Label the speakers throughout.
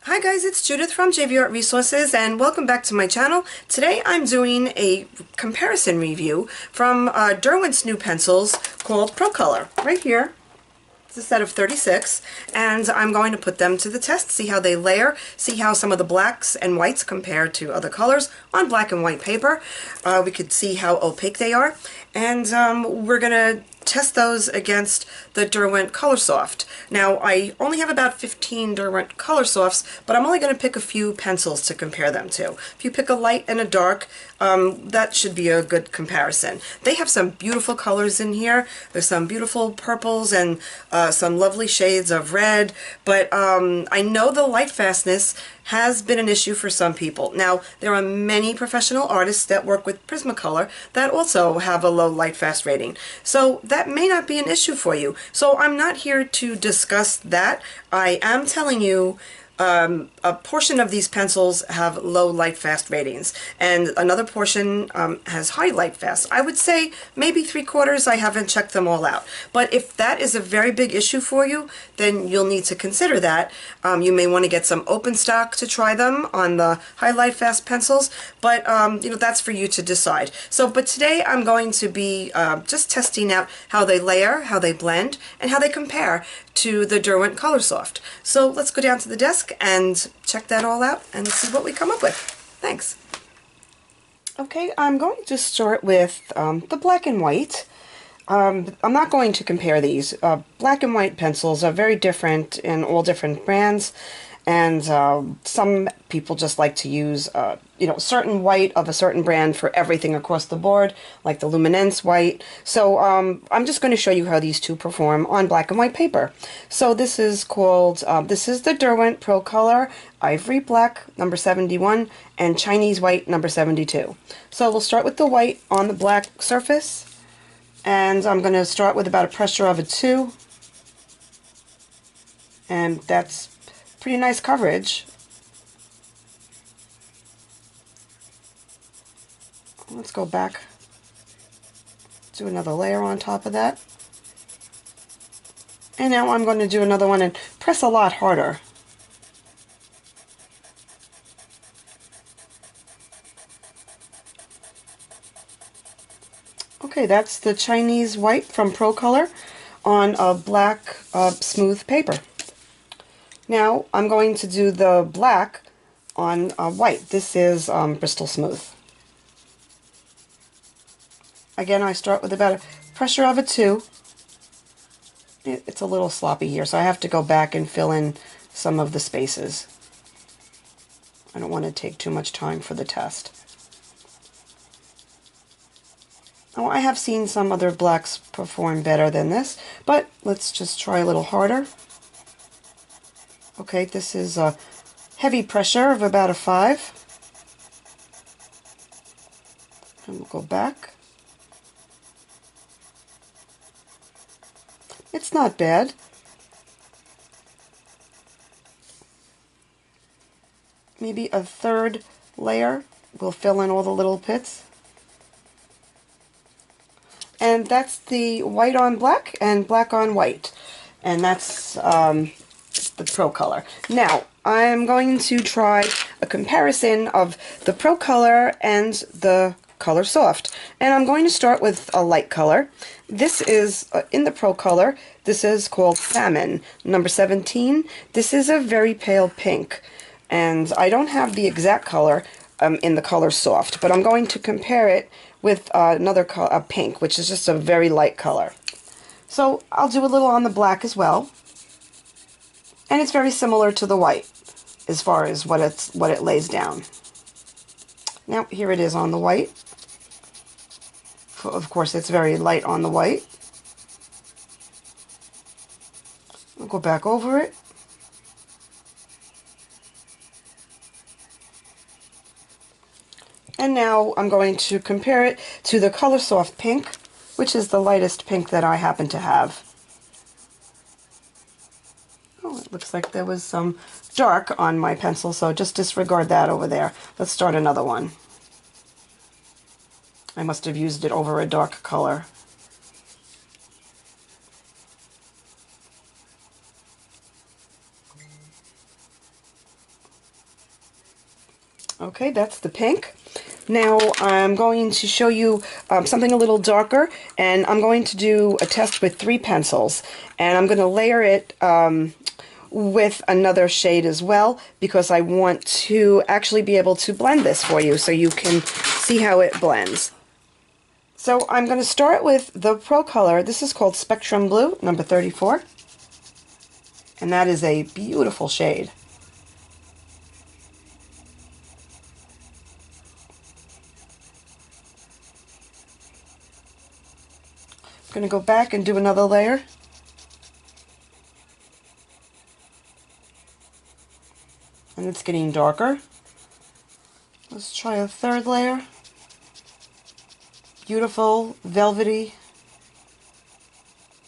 Speaker 1: Hi guys, it's Judith from JVArt Resources and welcome back to my channel. Today I'm doing a comparison review from Derwent's new pencils called Procolor. Right here, it's a set of 36 and I'm going to put them to the test, see how they layer, see how some of the blacks and whites compare to other colors on black and white paper. We could see how opaque they are, and we're going to test those against the Derwent Colorsoft. Now, I only have about 15 Derwent Colorsofts, but I'm only going to pick a few pencils to compare them to. If you pick a light and a dark, that should be a good comparison. They have some beautiful colors in here. There's some beautiful purples and some lovely shades of red, but I know the light fastness has been an issue for some people. Now, there are many professional artists that work with Prismacolor that also have a low light fast rating. So that may not be an issue for you. So I'm not here to discuss that. I am telling you a portion of these pencils have low light fast ratings and another portion has high light fast. I would say maybe 3/4. I haven't checked them all out, but if that is a very big issue for you, then you'll need to consider that. You may want to get some open stock to try them on the high light fast pencils, but you know, that's for you to decide. So but today I'm going to be just testing out how they layer, how they blend, and how they compare to the Derwent Colorsoft. So let's go down to the desk and check that all out and see what we come up with. Thanks. Okay, I'm going to start with the black and white. I'm not going to compare these. Black and white pencils are very different in all different brands, and some people just like to use you know, certain white of a certain brand for everything across the board, like the Luminance white. So I'm just going to show you how these two perform on black and white paper. So this is called, this is the Derwent Procolor Ivory Black number 71 and Chinese White number 72. So we'll start with the white on the black surface, and I'm going to start with about a pressure of a 2, and that's pretty nice coverage. Let's go back, do another layer on top of that. And now I'm going to do another one and press a lot harder. Okay, that's the Chinese white from Procolor on a black smooth paper. Now I'm going to do the black on white. This is Bristol Smooth. Again, I start with about a pressure of a 2. It's a little sloppy here, so I have to go back and fill in some of the spaces. I don't want to take too much time for the test. Now, I have seen some other blacks perform better than this, but let's just try a little harder. Okay, this is a heavy pressure of about a 5. And we'll go back. It's not bad. Maybe a 3rd layer will fill in all the little pits. And that's the white on black and black on white. And that's the Procolor. Now, I'm going to try a comparison of the Procolor and the Colorsoft. And I'm going to start with a light color. This is, in the Procolor, this is called Salmon, number 17. This is a very pale pink. And I don't have the exact color in the Colorsoft, but I'm going to compare it with another color, pink, which is just a very light color. So I'll do a little on the black as well. And it's very similar to the white as far as what it lays down. Now, here it is on the white. Of course, it's very light on the white. I'll go back over it. And now I'm going to compare it to the Colorsoft pink, which is the lightest pink that I happen to have. Oh, it looks like there was some dark on my pencil, so just disregard that over there. Let's start another one. I must have used it over a dark color. Okay, that's the pink. Now I'm going to show you something a little darker, and I'm going to do a test with 3 pencils, and I'm going to layer it with another shade as well, because I want to actually be able to blend this for you so you can see how it blends. So I'm going to start with the Procolor. This is called Spectrum Blue, number 34, and that is a beautiful shade. I'm going to go back and do another layer. And it's getting darker. Let's try a third layer. Beautiful, velvety.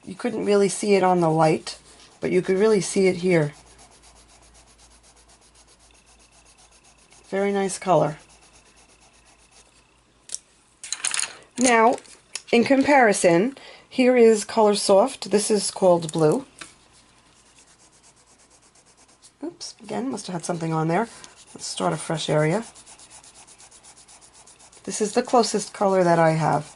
Speaker 1: You couldn't really see it on the light, but you could really see it here. Very nice color. Now, in comparison, here is Colorsoft. This is called Blue. Oops, again, must have had something on there. Let's start a fresh area. This is the closest color that I have.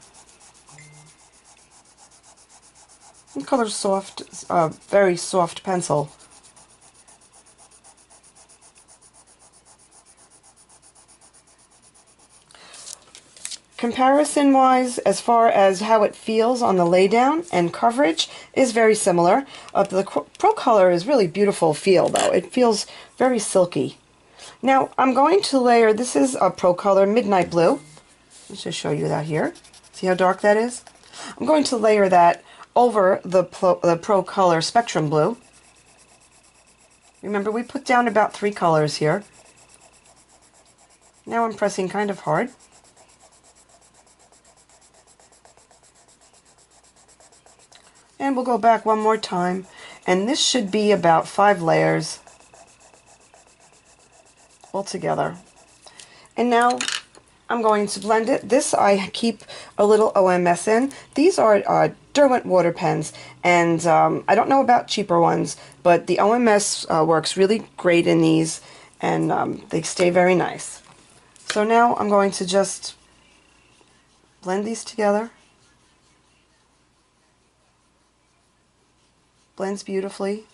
Speaker 1: And Colorsoft is a very soft pencil. Comparison-wise, as far as how it feels on the laydown and coverage, is very similar. The Procolor is really beautiful feel, though. It feels very silky. Now, I'm going to layer, this is a Procolor Midnight Blue. Let's just show you that here. See how dark that is? I'm going to layer that over the Procolor Spectrum Blue. Remember, we put down about 3 colors here. Now I'm pressing kind of hard. And we'll go back one more time, and this should be about 5 layers altogether. And now I'm going to blend it. This I keep a little OMS in. These are Derwent water pens, and I don't know about cheaper ones, but the OMS works really great in these, and they stay very nice. So now I'm going to just blend these together. Blends beautifully.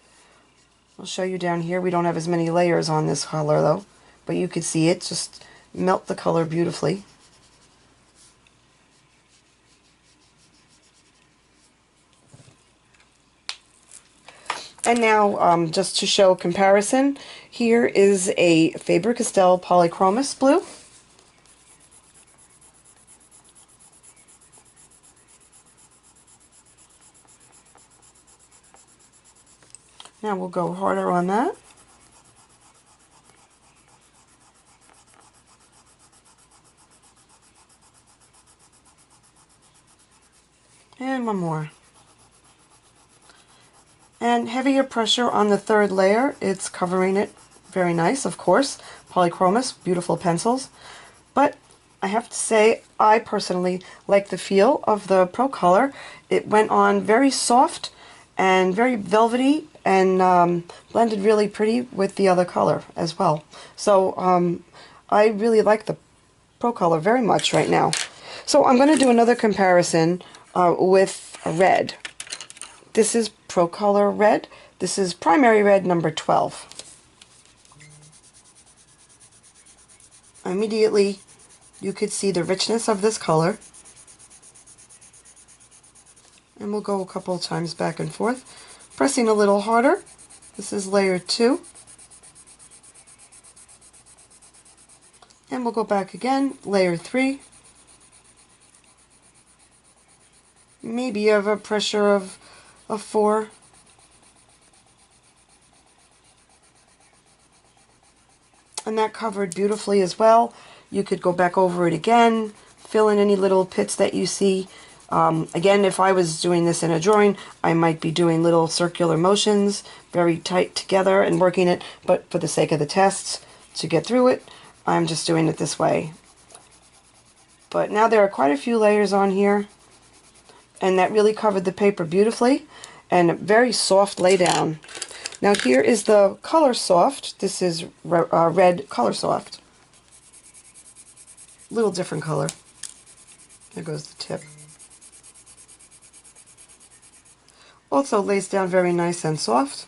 Speaker 1: I'll show you down here. We don't have as many layers on this color though, but you can see it just melt the color beautifully. And now, just to show comparison, here is a Faber-Castell Polychromos Blue. Now we'll go harder on that. And one more. And heavier pressure on the third layer. It's covering it very nice, of course. Polychromos, beautiful pencils. But I have to say, I personally like the feel of the Procolor. It went on very soft and very velvety, and blended really pretty with the other color as well. So I really like the Procolor very much right now. So I'm going to do another comparison with red. This is Procolor Red. This is Primary Red number 12. Immediately you could see the richness of this color. And we'll go a couple of times back and forth, pressing a little harder. This is layer 2. And we'll go back again, layer 3. Maybe you have a pressure of 4. And that covered beautifully as well. You could go back over it again, fill in any little pits that you see. Again, if I was doing this in a drawing, I might be doing little circular motions, very tight together and working it, but for the sake of the tests, to get through it, I'm just doing it this way. But now there are quite a few layers on here, and that really covered the paper beautifully, and a very soft lay down. Now here is the Colorsoft. This is red Colorsoft. Little different color. There goes the tip. Also lays down very nice and soft.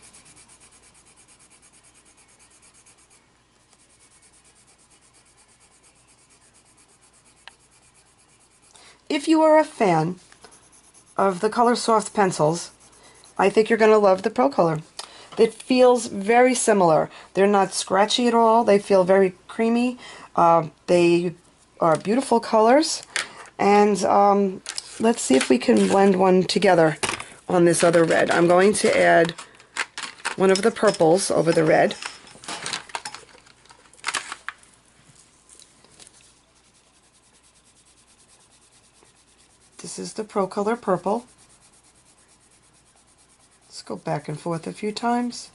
Speaker 1: If you are a fan of the Colorsoft pencils, I think you're going to love the Procolor. It feels very similar. They're not scratchy at all. They feel very creamy. They are beautiful colors. And let's see if we can blend one together on this other red. I'm going to add one of the purples over the red. This is the Procolor purple. Let's go back and forth a few times.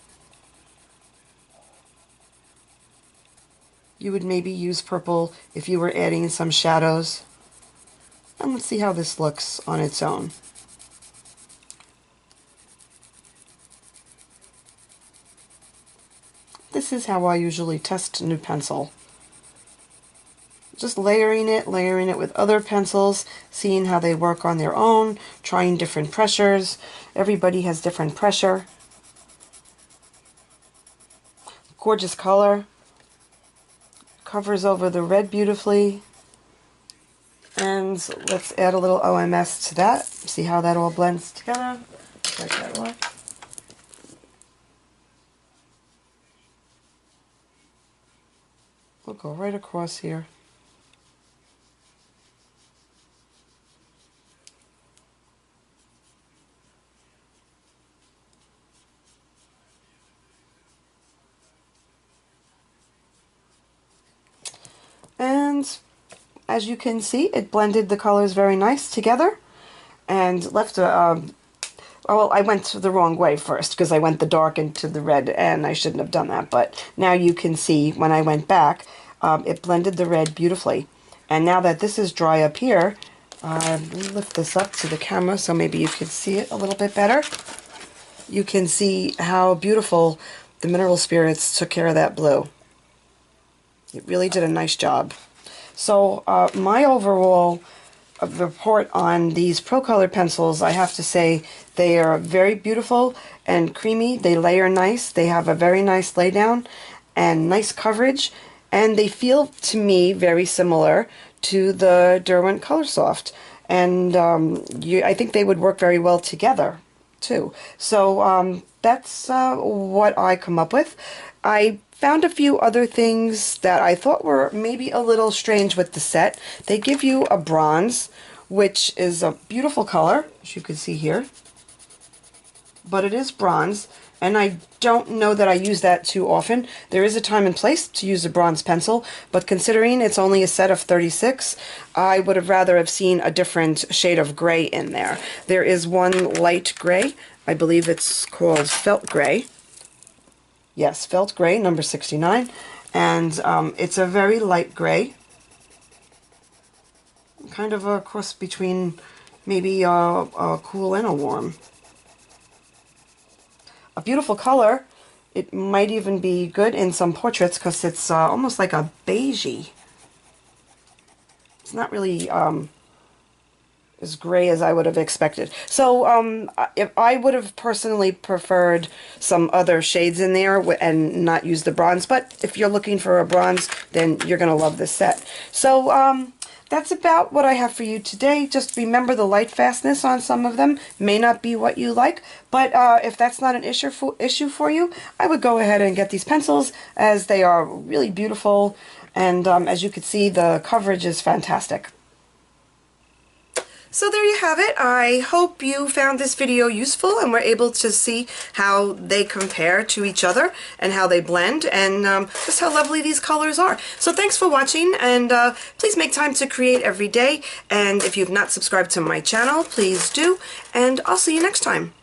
Speaker 1: You would maybe use purple if you were adding some shadows. And let's see how this looks on its own. This is how I usually test a new pencil. Just layering it with other pencils, seeing how they work on their own, trying different pressures. Everybody has different pressure. Gorgeous color. Covers over the red beautifully. And let's add a little OMS to that. See how that all blends together. Like that one. We'll go right across here. And as you can see, it blended the colors very nice together and left a, well, I went the wrong way first because I went the dark into the red and I shouldn't have done that, but now you can see when I went back, it blended the red beautifully. And now that this is dry up here, let me lift this up to the camera so maybe you can see it a little bit better. You can see how beautiful the mineral spirits took care of that blue. It really did a nice job. So my overall report on these Procolor pencils, I have to say they are very beautiful and creamy. They layer nice. They have a very nice laydown and nice coverage. And they feel, to me, very similar to the Derwent Colorsoft. And I think they would work very well together, too. So that's what I come up with. I found a few other things that I thought were maybe a little strange with the set. They give you a bronze, which is a beautiful color, as you can see here. But it is bronze, and I don't know that I use that too often. There is a time and place to use a bronze pencil, but considering it's only a set of 36, I would have rather have seen a different shade of gray in there. There is one light gray. I believe it's called Felt Gray. Yes, Felt Gray, number 69, and it's a very light gray, kind of a cross between maybe a cool and a warm. A beautiful color. It might even be good in some portraits because it's almost like a beigey. It's not really as gray as I would have expected. So if I would have personally preferred some other shades in there and not use the bronze, but if you're looking for a bronze, then you're going to love this set. So that's about what I have for you today. Just remember the light fastness on some of them may not be what you like, but if that's not an issue for you, I would go ahead and get these pencils as they are really beautiful, and as you can see, the coverage is fantastic. So there you have it. I hope you found this video useful and were able to see how they compare to each other and how they blend and just how lovely these colors are. So thanks for watching, and please make time to create every day. And if you've not subscribed to my channel, please do. And I'll see you next time.